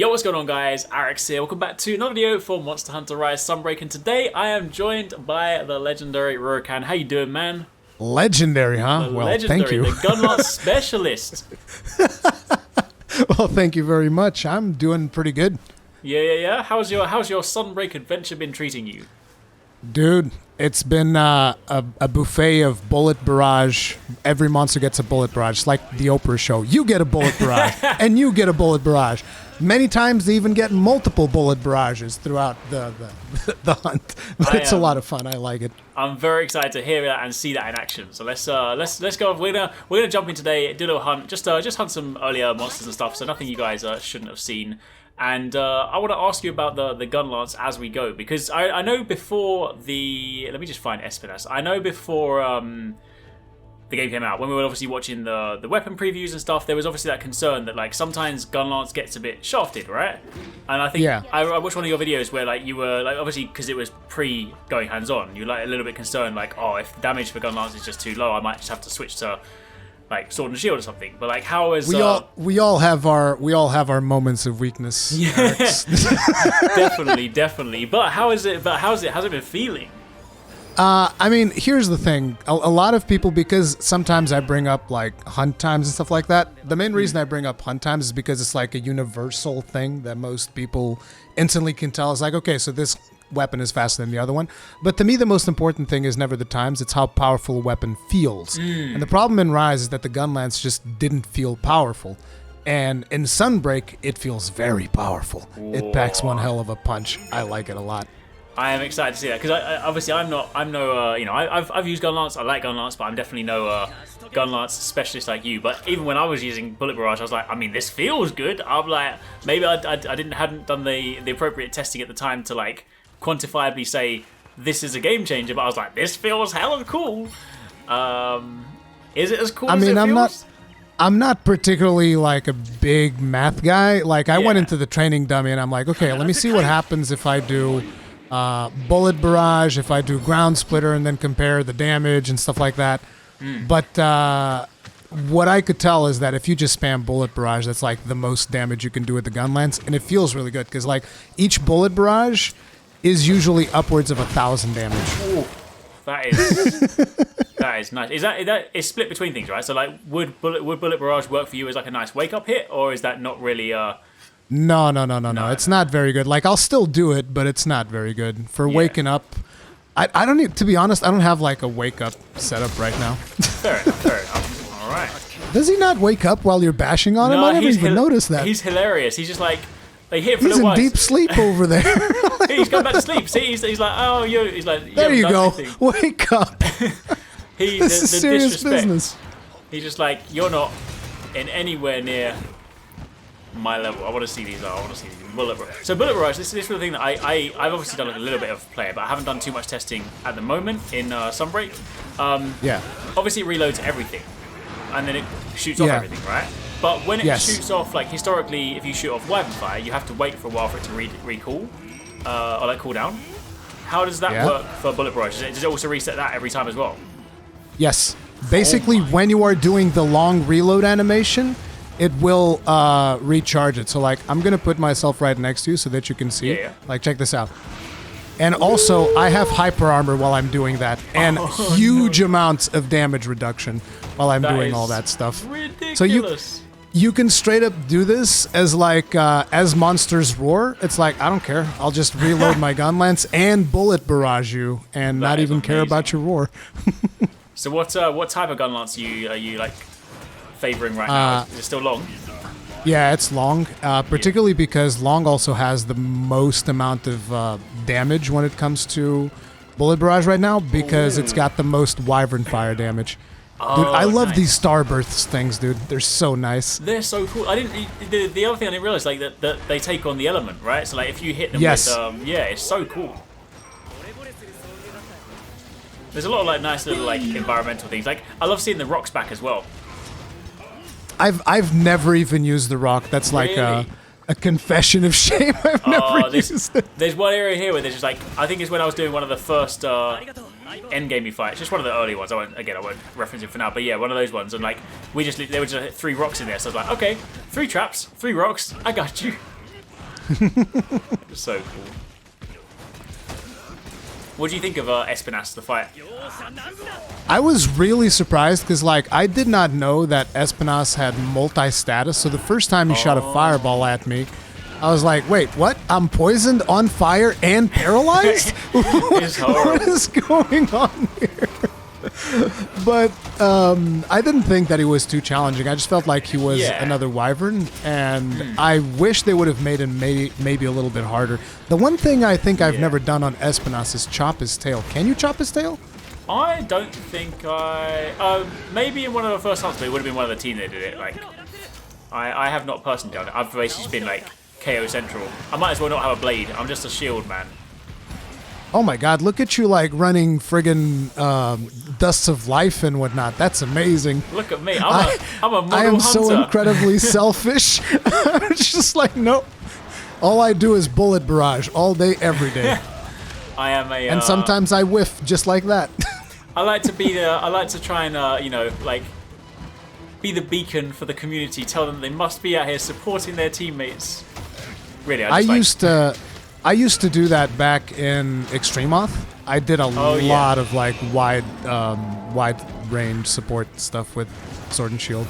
Yo, what's going on guys? RURIKHAN'S here. Welcome back to another video for Monster Hunter Rise Sunbreak, and today I am joined by the legendary RURIKHAN. How you doing, man? Legendary, huh? The well, legendary, thank you. the gunlance specialist. Well, thank you very much. I'm doing pretty good. Yeah. How's your Sunbreak adventure been treating you? Dude, it's been a buffet of bullet barrage. Every monster gets a bullet barrage. It's like the Oprah show. You get a bullet barrage, and you get a bullet barrage. Many times they even get multiple bullet barrages throughout the hunt. But it's a lot of fun. I like it. I'm very excited to hear that and see that in action. So let's go. We're gonna jump in today, do a little hunt, just hunt some earlier monsters and stuff. So nothing you guys shouldn't have seen. And I want to ask you about the gun lance as we go, because I know before the... Let me just find Espinas. I know before the game came out, when we were obviously watching the weapon previews and stuff, there was obviously that concern that like sometimes gun lance gets a bit shafted, right? And I think I watched one of your videos where like you were like, obviously because it was pre going hands on, you were like a little bit concerned, like, oh, if the damage for gun lance is just too low, I might just have to switch to like sword and shield or something. But like, how is we all have our moments of weakness. Yeah. definitely. But how's it been feeling? I mean, here's the thing. A lot of people, because sometimes I bring up like hunt times and stuff like that. The main reason I bring up hunt times is because it's like a universal thing that most people instantly can tell. It's like, okay, so this weapon is faster than the other one. But to me, the most important thing is never the times. It's how powerful a weapon feels. And the problem in Rise is that the gun lance just didn't feel powerful. And in Sunbreak, it feels very powerful. Whoa. It packs one hell of a punch. I like it a lot. I am excited to see that, because obviously I'm no you know, I've used gun lance. I like gun lance, but I'm definitely no gun lance specialist like you. But even when I was using bullet barrage, I was like, I mean, this feels good. I'm like, maybe I hadn't done the appropriate testing at the time to like quantifiably say this is a game changer. But I was like, this feels hella cool. Is it as cool? I mean, as it feels? I'm not particularly like a big math guy. Like I went into the training dummy and I'm like, okay, let me see what happens if I do bullet barrage, if I do ground splitter, and then compare the damage and stuff like that. But what I could tell is that if you just spam bullet barrage, that's like the most damage you can do with the gun lance, and it feels really good because like each bullet barrage is usually upwards of 1,000 damage. Ooh, that is nice. Is that it's split between things, right? So like, would bullet barrage work for you as like a nice wake up hit, or is that not really No. It's not very good. Like, I'll still do it, but it's not very good. For waking up, I don't need, to be honest, I don't have, like, a wake-up setup right now. Fair enough. All right. Does he not wake up while you're bashing on him? I never even noticed that. He's hilarious. He's just like, they hit for he's the in deep sleep over there. He's going back to sleep. See, he's like, oh, he's like, there you go. Wake up. This is serious disrespect. Business. He's just like, you're not in anywhere near my level. I want to see these. Bullet barrage. So bullet barrage. This is the thing that I've obviously done like a little bit of play, but I haven't done too much testing at the moment in Sunbreak. Obviously it reloads everything, and then it shoots off everything, right? But when it shoots off, like historically, if you shoot off weapon fire, you have to wait for a while for it to recall or like cool down. How does that work for bullet barrage? Does it also reset that every time as well? Yes. Basically, when you are doing the long reload animation, it will recharge it. So, like, I'm going to put myself right next to you so that you can see. Like, check this out. And also, I have hyper armor while I'm doing that. And huge amounts of damage reduction while I'm doing all that stuff. Ridiculous. So you can straight up do this as, like, as monsters roar. It's like, I don't care. I'll just reload my gun lance and bullet barrage you and not even care about your roar. So what type of gun lance are you like favoring right now? Is it still long? Yeah, it's long, particularly because long also has the most amount of damage when it comes to bullet barrage right now, because it's got the most wyvern fire damage. Dude, I love these starbursts things, dude. They're so nice. They're so cool. The other thing I didn't realize, like that they take on the element, right? So like if you hit them with it's so cool. There's a lot of like nice little like environmental things. Like I love seeing the rocks back as well. I've never even used the rock. That's like a confession of shame. I've never used it. There's one area here where there's just like, I think it's when I was doing one of the first endgamey fights, just one of the early ones. I won't reference it for now, but yeah, one of those ones. And like there were just 3 rocks in there, so I was like, okay, 3 traps, 3 rocks, I got you. It's so cool. What do you think of Espinas, the fight? I was really surprised because, like, I did not know that Espinas had multi-status. So the first time he shot a fireball at me, I was like, wait, what? I'm poisoned, on fire, and paralyzed? What is going on here? But I didn't think that he was too challenging. I just felt like he was another wyvern, and I wish they would have made him maybe a little bit harder. The one thing I think I've never done on Espinas is chop his tail. Can you chop his tail? I don't think I... maybe in one of the first hunts, but it would have been one of the team that did it. Like, I have not personally done it. I've basically just been, like, KO Central. I might as well not have a blade. I'm just a shield man. Oh my god, look at you, like, running friggin' Dusts of Life and whatnot. That's amazing. Look at me. I'm a model I am hunter. so incredibly selfish. It's just like, nope. All I do is bullet barrage all day, every day. I am a... and sometimes I whiff just like that. I like to be the... I like to try and, you know, like... be the beacon for the community. Tell them they must be out here supporting their teammates. Really, I used to do that back in Extremoth. I did a lot of like wide range support stuff with Sword and Shield.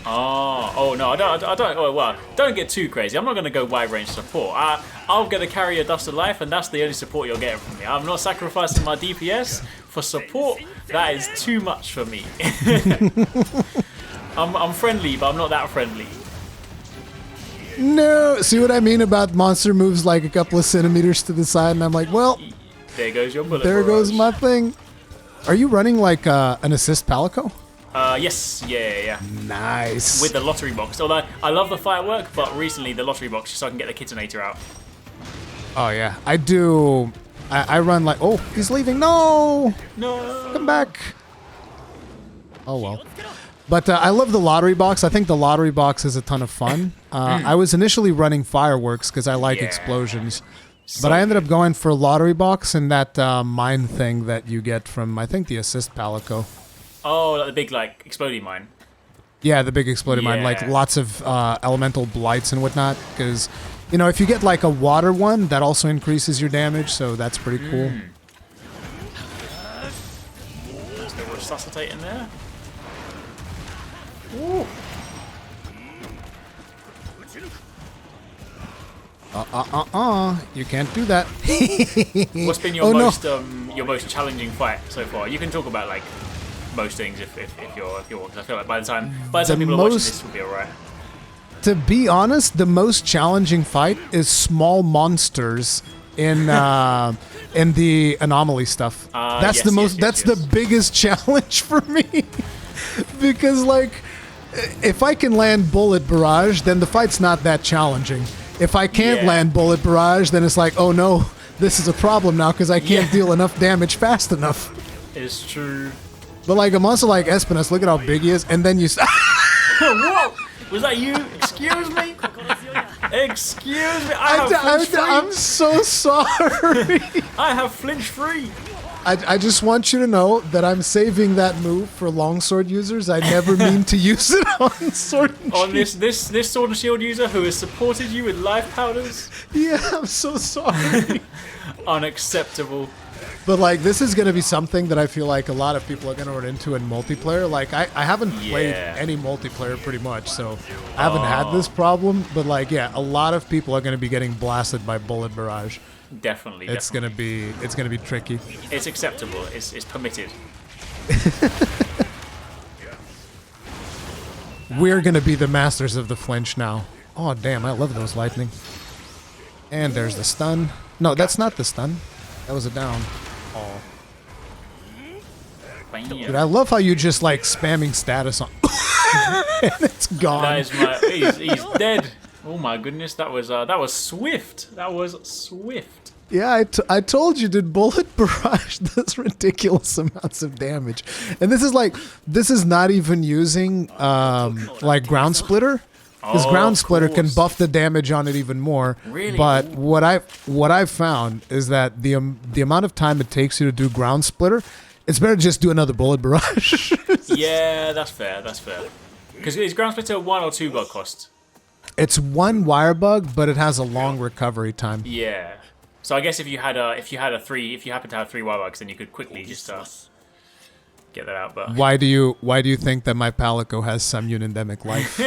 Oh no, I don't. Oh, well, don't get too crazy. I'm not going to go wide range support. I'm going to carry a Dust of Life, and that's the only support you're getting from me. I'm not sacrificing my DPS for support. That is too much for me. I'm friendly, but I'm not that friendly. No, see what I mean about monster moves like a couple of centimeters to the side, and I'm like, well, there goes your bullet. There goes my thing. Are you running like an assist palico? Yes, yeah. Nice. With the lottery box. Although I love the firework, but recently the lottery box just so I can get the Kitinator out. Oh yeah, I do. I run like, oh, he's leaving. No, come back. Oh well. But I love the lottery box. I think the lottery box is a ton of fun. I was initially running fireworks because I like explosions. But I ended up going for lottery box and that mine thing that you get from, I think, the assist palico. Oh, like the big, like, exploding mine. Yeah, the big exploding mine. Like lots of elemental blights and whatnot. Because, you know, if you get like a water one, that also increases your damage. So that's pretty cool. There's no resuscitate in there. Ooh. You can't do that. What's been your most challenging fight so far? You can talk about like most things if you're because I feel like by the time people are watching this will be alright. To be honest, the most challenging fight is small monsters in the anomaly stuff. That's the biggest challenge for me. Because like if I can land bullet barrage, then the fight's not that challenging. If I can't land bullet barrage, then it's like, oh no, this is a problem now because I can't deal enough damage fast enough. It's true. But like a monster like Espinas, look at how big he is, and then you... Whoa! Was that you? Excuse me? Excuse me? I'm so sorry. I have flinch free. I just want you to know that I'm saving that move for longsword users. I never mean to use it on sword and shield. On this sword and shield user who has supported you with life powders? Yeah, I'm so sorry. Unacceptable. But like this is going to be something that I feel like a lot of people are going to run into in multiplayer. Like I haven't played any multiplayer pretty much, so I haven't had this problem. But like a lot of people are going to be getting blasted by bullet barrage. Definitely. It's gonna be tricky. It's acceptable. It's permitted. We're gonna be the masters of the flinch now. Oh damn! I love those lightning. And there's the stun. No, that's not the stun. That was a down. Oh. Dude, I love how you just like spamming status on. And it's gone. That is he's dead. Oh my goodness, that was swift. That was swift. Yeah, I told you, dude, bullet barrage does ridiculous amounts of damage. And this is not even using like ground splitter. Because ground splitter can buff the damage on it even more. Really? But what I've found is that the amount of time it takes you to do ground splitter, it's better to just do another bullet barrage. Yeah, that's fair. Because is ground splitter 1 or 2 gold cost? It's one wire bug, but it has a long recovery time. Yeah. So I guess if you happen to have 3 wire bugs, then you could quickly just get that out. But Why do you think that my Palico has some unendemic life?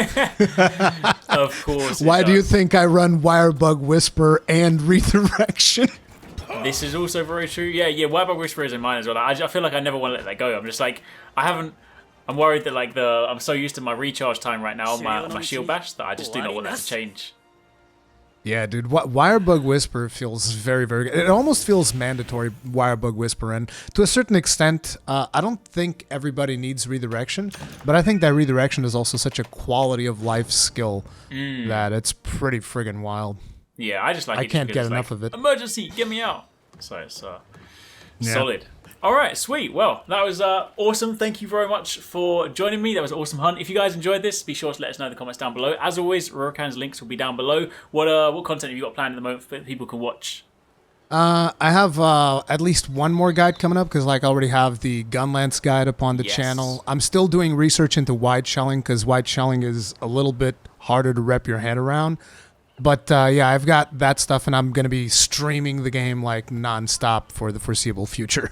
of course. Why do you think I run Wirebug Whisper and Redirection? This is also very true. Yeah. Wirebug Whisper is in mine as well. I feel like I never want to let that go. I'm just like I'm worried that like I'm so used to my recharge time right now on my shield bash that I just do not want that to change. Yeah, dude. Wirebug Whisper feels very, very good. It almost feels mandatory, Wirebug Whisper. And to a certain extent, I don't think everybody needs Redirection, but I think that Redirection is also such a quality of life skill that it's pretty friggin' wild. Yeah, I just like it. I can't get enough of it. Emergency, get me out. So it's solid. All right, sweet. Well, that was awesome. Thank you very much for joining me. That was an awesome hunt. If you guys enjoyed this, be sure to let us know in the comments down below. As always, RURIKHAN'S links will be down below. What content have you got planned at the moment that people can watch? I have at least one more guide coming up because like I already have the Gunlance guide up on the channel. I'm still doing research into wide shelling because wide shelling is a little bit harder to wrap your head around. But yeah, I've got that stuff, and I'm going to be streaming the game like nonstop for the foreseeable future.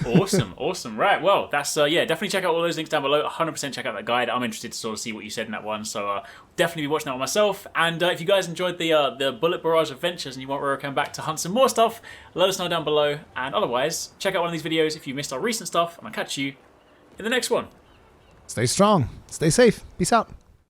Awesome. Right, well, that's definitely check out all those links down below. 100% check out that guide. I'm interested to sort of see what you said in that one, so definitely be watching that one myself. And if you guys enjoyed the Bullet Barrage Adventures and you want RURIKHAN back to hunt some more stuff, let us know down below. And otherwise, check out one of these videos if you missed our recent stuff, and I'll catch you in the next one. Stay strong. Stay safe. Peace out.